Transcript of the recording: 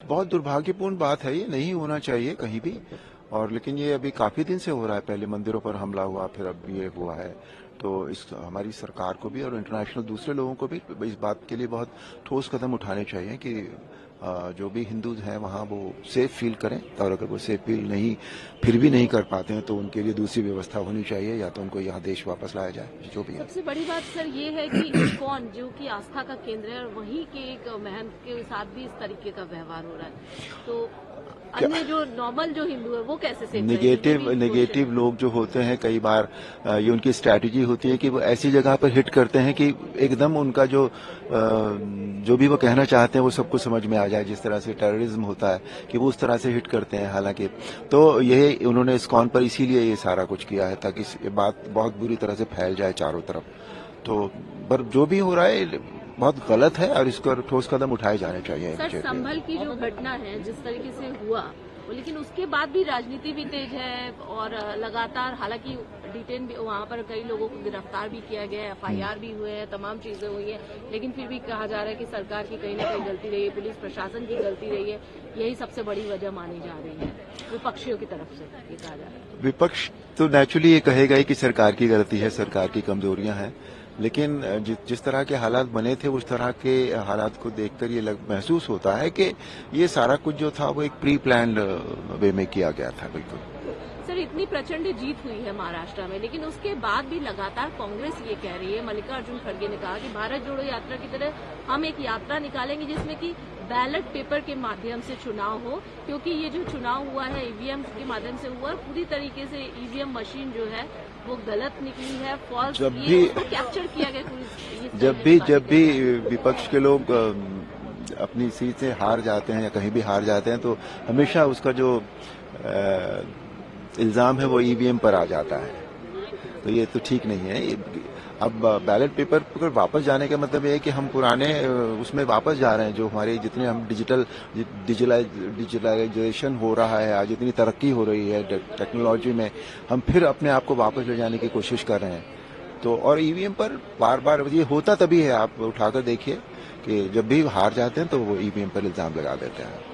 बहुत दुर्भाग्यपूर्ण बात है, ये नहीं होना चाहिए कहीं भी। और लेकिन ये अभी काफी दिन से हो रहा है, पहले मंदिरों पर हमला हुआ, फिर अब ये हुआ है। तो इस हमारी सरकार को भी और इंटरनेशनल दूसरे लोगों को भी इस बात के लिए बहुत ठोस कदम उठाने चाहिए कि जो भी हिंदूज हैं वहाँ वो सेफ फील करें। और अगर वो सेफ फील नहीं फिर भी नहीं कर पाते हैं तो उनके लिए दूसरी व्यवस्था होनी चाहिए, या तो उनको यहाँ देश वापस लाया जाए, जो भी है। सबसे बड़ी बात सर ये है कि इस्कॉन जो कि आस्था का केंद्र है, वहीं के एक महंत के साथ भी इस तरीके का व्यवहार हो रहा है, तो अन्य जो नॉर्मल जो हिंदू है वो कैसे सेफ नेगेटिव लोग जो होते हैं, कई बार ये उनकी स्ट्रैटेजी होती है कि वो ऐसी जगह पर हिट करते हैं कि एकदम उनका जो भी वो कहना चाहते हैं वो सबको समझ में आ जाए। जिस तरह से टेररिज्म होता है कि वो उस तरह से हिट करते हैं, हालांकि तो ये उन्होंने इस्कॉन पर इसीलिए ये सारा कुछ किया है ताकि ये बात बहुत बुरी तरह से फैल जाए चारों तरफ। तो पर जो भी हो रहा है बहुत गलत है और इसको ठोस कदम उठाए जाने चाहिए। सर, संभल की जो घटना है जिस तरीके से हुआ, लेकिन उसके बाद भी राजनीति भी तेज है और लगातार, हालांकि डिटेन भी वहाँ पर कई लोगों को गिरफ्तार भी किया गया है, एफआईआर भी हुए हैं, तमाम चीजें हुई हैं, लेकिन फिर भी कहा जा रहा है कि सरकार की कहीं न कहीं गलती रही है, पुलिस प्रशासन की गलती रही है। यही सबसे बड़ी वजह मानी जा रही है विपक्षियों की तरफ से, ये कहा जा रहा है। विपक्ष तो नेचुरली ये कहेगा ही कि सरकार की गलती है, सरकार की कमजोरियां हैं, लेकिन जिस तरह के हालात बने थे उस तरह के हालात को देखकर ये महसूस होता है कि ये सारा कुछ जो था वो एक प्री प्लान्ड वे में किया गया था। बिल्कुल सर, इतनी प्रचंड जीत हुई है महाराष्ट्र में, लेकिन उसके बाद भी लगातार कांग्रेस ये कह रही है, मल्लिकार्जुन खड़गे ने कहा कि भारत जोड़ो यात्रा की तरह हम एक यात्रा निकालेंगे जिसमें कि बैलेट पेपर के माध्यम से चुनाव हो, क्योंकि ये जो चुनाव हुआ है ईवीएम के माध्यम से हुआ, पूरी तरीके से ईवीएम मशीन जो है वो गलत निकली है, फॉल्स, ये कैप्चर किया गया। जब भी विपक्ष के लोग अपनी सीट से हार जाते हैं या कहीं भी हार जाते हैं तो हमेशा उसका जो इल्जाम है वो ईवीएम पर आ जाता है, तो ये तो ठीक नहीं है। अब बैलेट पेपर पर वापस जाने का मतलब ये है कि हम पुराने उसमें वापस जा रहे हैं। जो हमारे जितने हम डिजिटलाइजेशन हो रहा है, आज इतनी तरक्की हो रही है टेक्नोलॉजी में, हम फिर अपने आप को वापस ले जाने की कोशिश कर रहे हैं। तो और ईवीएम पर बार बार ये होता तभी है, आप उठाकर देखिए कि जब भी हार जाते हैं तो वो ईवीएम पर इल्जाम लगा देते हैं।